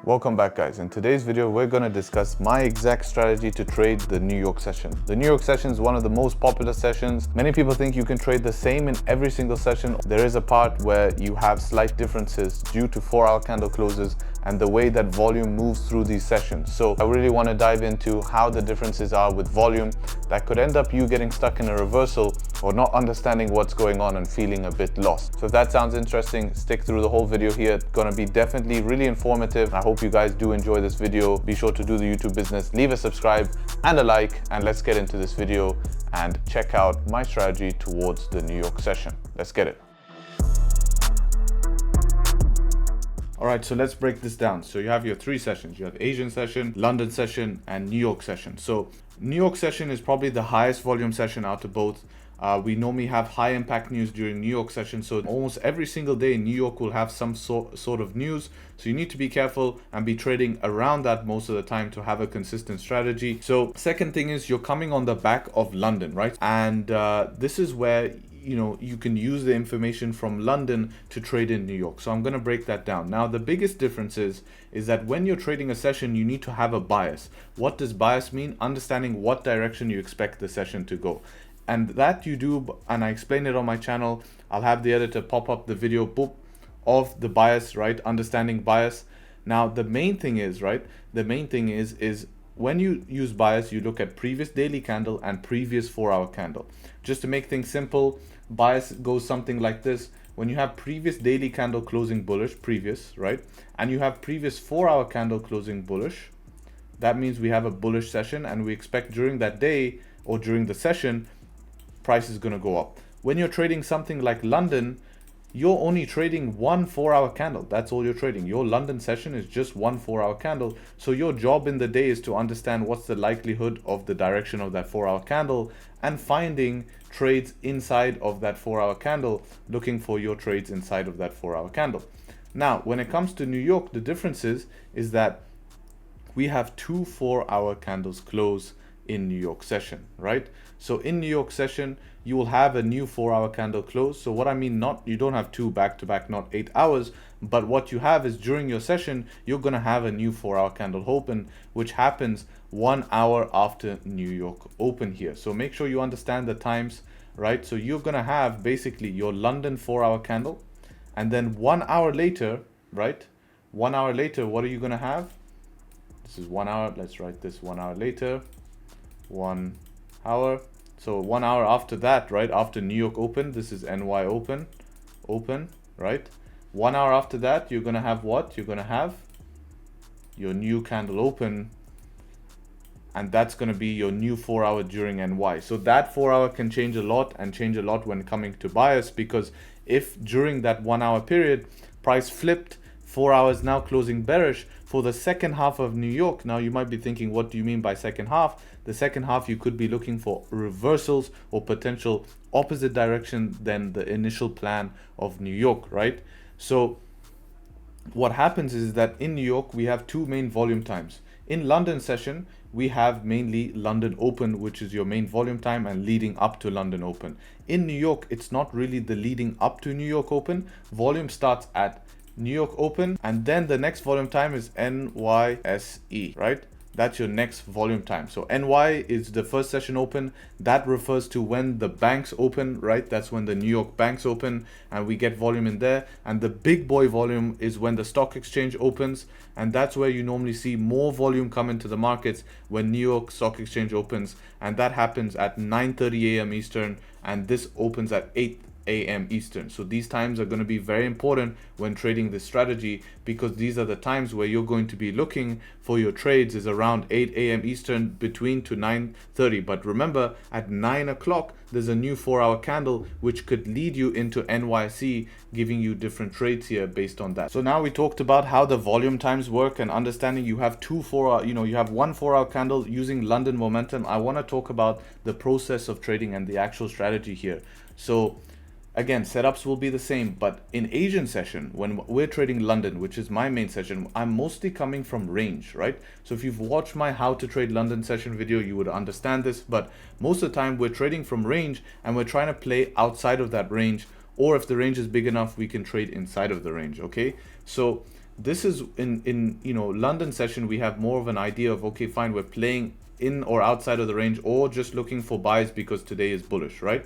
Welcome back, guys. In today's video, we're going to discuss my exact strategy to trade the New York session. The New York session is one of the most popular sessions. Many people think you can trade the same in every single session. There is a part where you have slight differences due to 4-hour candle closes and the way that volume moves through these sessions. So I really want to dive into how the differences are with volume that could end up you getting stuck in a reversal or not understanding what's going on and feeling a bit lost. So if that sounds interesting, stick through the whole video here. It's going to be definitely really informative. I hope you guys do enjoy this video. Be sure to do the YouTube business, leave a subscribe and a like, and let's get into this video and check out my strategy towards the New York session. Let's get it. All right, so let's break this down. So you have your three sessions. You have Asian session, London session, and New York session. So New York session is probably the highest volume session out of both. We normally have high impact news during New York session. So almost every single day, New York will have some sort of news. So you need to be careful and be trading around that most of the time to have a consistent strategy. So second thing is you're coming on the back of London, right? And this is where you can use the information from London to trade in New York. So I'm going to break that down. Now, the biggest difference is that when you're trading a session, you need to have a bias. What does bias mean? Understanding what direction you expect the session to go. And that you do, and I explain it on my channel. I'll have the editor pop up the video boop of the bias, right? Understanding bias. Now, the main thing is, right? The main thing is when you use bias, you look at previous daily candle and previous 4-hour candle. Just to make things simple, bias goes something like this. When you have previous daily candle closing bullish, previous, right? And you have previous 4-hour candle closing bullish, that means we have a bullish session and we expect during that day or during the session, price is going to go up. When you're trading something like London, you're only trading one 4-hour candle. That's all you're trading. Your London session is just one 4-hour candle. So your job in the day is to understand what's the likelihood of the direction of that 4-hour candle and finding trades inside of that 4-hour candle, looking for your trades inside of that 4-hour candle. Now, when it comes to New York, the difference is that we have two 4-hour candles close in New York session, right? So in New York session, you will have a new 4-hour candle close. So what I mean, you don't have two back to back, not 8 hours, but what you have is during your session, you're going to have a new 4-hour candle open, which happens 1 hour after New York open here. So make sure you understand the times, right? So you're going to have basically your London 4-hour candle, and then 1 hour later, right? 1 hour later, what are you going to have? This is 1 hour. Let's write this 1 hour later. 1 hour. So 1 hour after that, right? After New York open, this is NY open, right? 1 hour after that, you're going to have what? You're going to have your new candle open, and that's going to be your new 4-hour during NY. So that 4-hour can change a lot and change a lot when coming to bias, because if during that 1 hour period, price flipped, 4 hours now closing bearish for the second half of New York. Now you might be thinking, what do you mean by second half? The second half, you could be looking for reversals or potential opposite direction than the initial plan of New York, right? So what happens is that in New York, we have two main volume times. In London session, we have mainly London open, which is your main volume time, and leading up to London open. In New York, it's not really the leading up to New York open. Volume starts at New York open, and then the next volume time is NYSE, right? That's your next volume time. So NY is the first session open. That refers to when the banks open, right? That's when the New York banks open and we get volume in there. And the big boy volume is when the stock exchange opens. And that's where you normally see more volume come into the markets when New York Stock Exchange opens. And that happens at 9:30 a.m. Eastern. And this opens at 8 a.m. Eastern. So these times are going to be very important when trading this strategy, because these are the times where you're going to be looking for your trades is around 8 a.m. Eastern between to 9:30. But remember, at 9 o'clock, there's a new 4-hour candle which could lead you into NYC, giving you different trades here based on that. So now we talked about how the volume times work and understanding you have two 4-hour, you have one 4-hour candle using London momentum. I want to talk about the process of trading and the actual strategy here. So again, setups will be the same, but in Asian session, when we're trading London, which is my main session, I'm mostly coming from range, right? So if you've watched my how to trade London session video, you would understand this, but most of the time we're trading from range and we're trying to play outside of that range, or if the range is big enough, we can trade inside of the range, okay? So this is in London session, we have more of an idea of, okay, fine, we're playing in or outside of the range, or just looking for buys because today is bullish, right?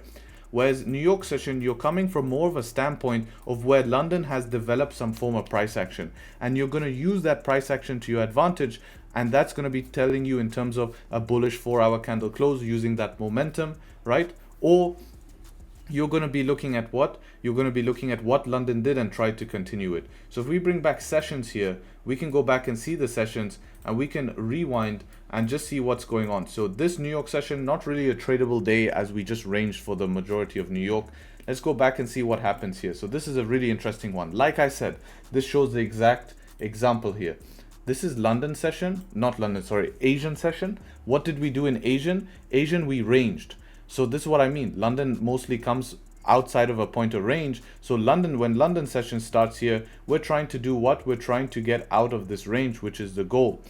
Whereas New York session, you're coming from more of a standpoint of where London has developed some form of price action, and you're going to use that price action to your advantage, and that's going to be telling you in terms of a bullish 4-hour candle close using that momentum, right? Or you're going to be looking at what? You're going to be looking at what London did and try to continue it. So if we bring back sessions here, we can go back and see the sessions, and we can rewind and just see what's going on. So this New York session, not really a tradable day as we just ranged for the majority of New York. Let's go back and see what happens here. So this is a really interesting one. Like I said, this shows the exact example here. This is London session, not London, sorry, Asian session. What did we do in Asian? Asian, we ranged. So this is what I mean. London mostly comes outside of a point of range. So London, when London session starts here, we're trying to do what? We're trying to get out of this range, which is the goal.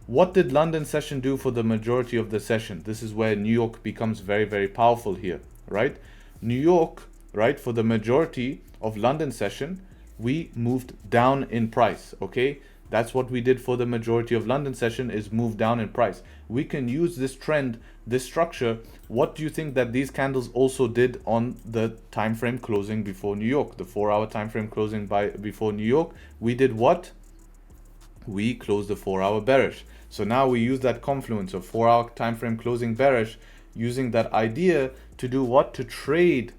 What did London session do for the majority of the session? This is where New York becomes very, very powerful here, right? New York, right, for the majority of London session, we moved down in price, okay? That's what we did for the majority of London session, is move down in price. We can use this trend, this structure. What do you think that these candles also did on the time frame closing before New York? The 4-hour time frame closing before New York, we did what? We closed the 4-hour bearish. So now we use that confluence of 4-hour time frame closing bearish, using that idea to do what? To trade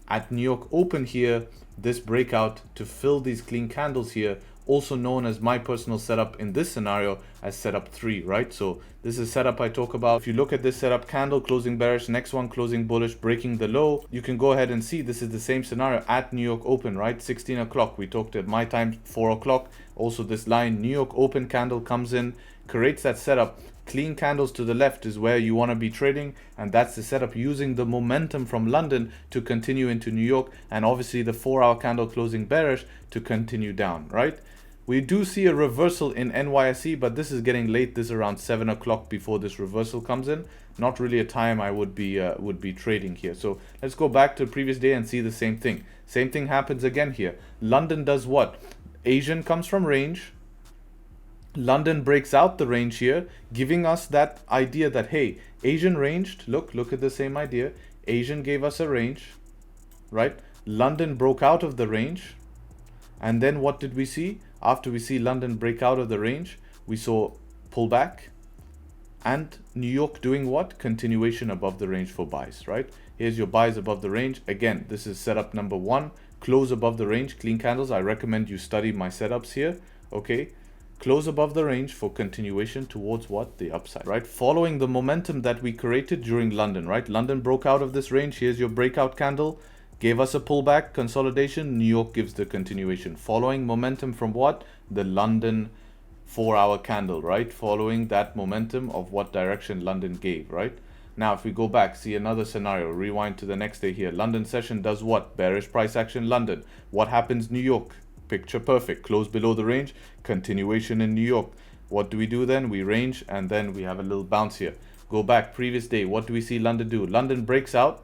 at New York open here, this breakout, to fill these clean candles here, also known as my personal setup in this scenario as setup 3, right? So this is setup I talk about. If you look at this setup, candle closing bearish, next one closing bullish, breaking the low, you can go ahead and see this is the same scenario at New York open, right? 16 o'clock, we talked at my time, 4 o'clock. Also this line, New York open candle comes in, creates that setup. Clean candles to the left is where you want to be trading, and that's the setup, using the momentum from London to continue into New York, and obviously the 4-hour candle closing bearish to continue down, right? We do see a reversal in NYSE, but this is getting late. This is around 7 o'clock before this reversal comes in. Not really a time I would be trading here. So let's go back to the previous day and see the same thing. Same thing happens again here. London does what? Asian comes from range. London breaks out the range here, giving us that idea that, hey, Asian ranged. Look at the same idea. Asian gave us a range, right? London broke out of the range. And then what did we see? After we see London break out of the range, we saw pullback, and New York doing what? Continuation above the range for buys, right? Here's your buys above the range. Again, this is setup number 1. Close above the range, clean candles. I recommend you study my setups here, okay? Close above the range for continuation towards what? The upside, right? Following the momentum that we created during London, right? London broke out of this range. Here's your breakout candle. Gave us a pullback, consolidation. New York gives the continuation. Following momentum from what? The London 4-hour candle, right? Following that momentum of what direction London gave, right? Now, if we go back, see another scenario, rewind to the next day here. London session does what? Bearish price action, London. What happens, New York? Picture perfect. Close below the range, continuation in New York. What do we do then? We range, and then we have a little bounce here. Go back, previous day. What do we see London do? London breaks out,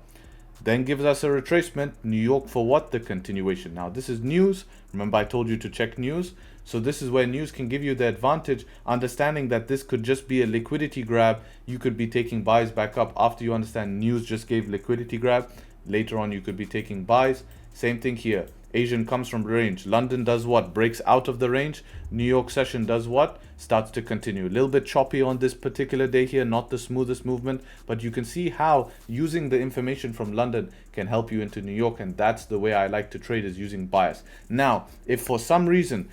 then gives us a retracement. New York for what? The continuation. Now this is news. Remember I told you to check news. So this is where news can give you the advantage, understanding that this could just be a liquidity grab. You could be taking buys back up after you understand news just gave liquidity grab. Later on you could be taking buys. Same thing here. Asian comes from range. London does what? Breaks out of the range. New York session does what? Starts to continue. A little bit choppy on this particular day here, not the smoothest movement, but you can see how using the information from London can help you into New York, and that's the way I like to trade, is using bias. Now, if for some reason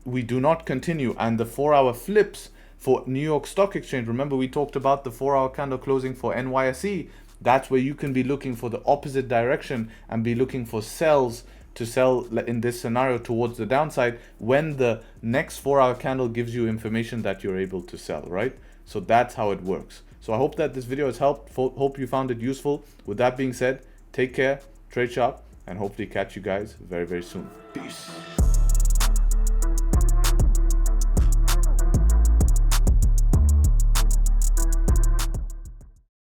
we do not continue and the 4-hour flips for New York Stock Exchange, remember we talked about the 4-hour candle closing for NYSE, that's where you can be looking for the opposite direction and be looking for sells to sell in this scenario towards the downside when the next 4-hour candle gives you information that you're able to sell, right? So that's how it works. So I hope that this video has helped. Hope you found it useful. With that being said, take care, trade sharp, and hopefully catch you guys very, very soon. Peace.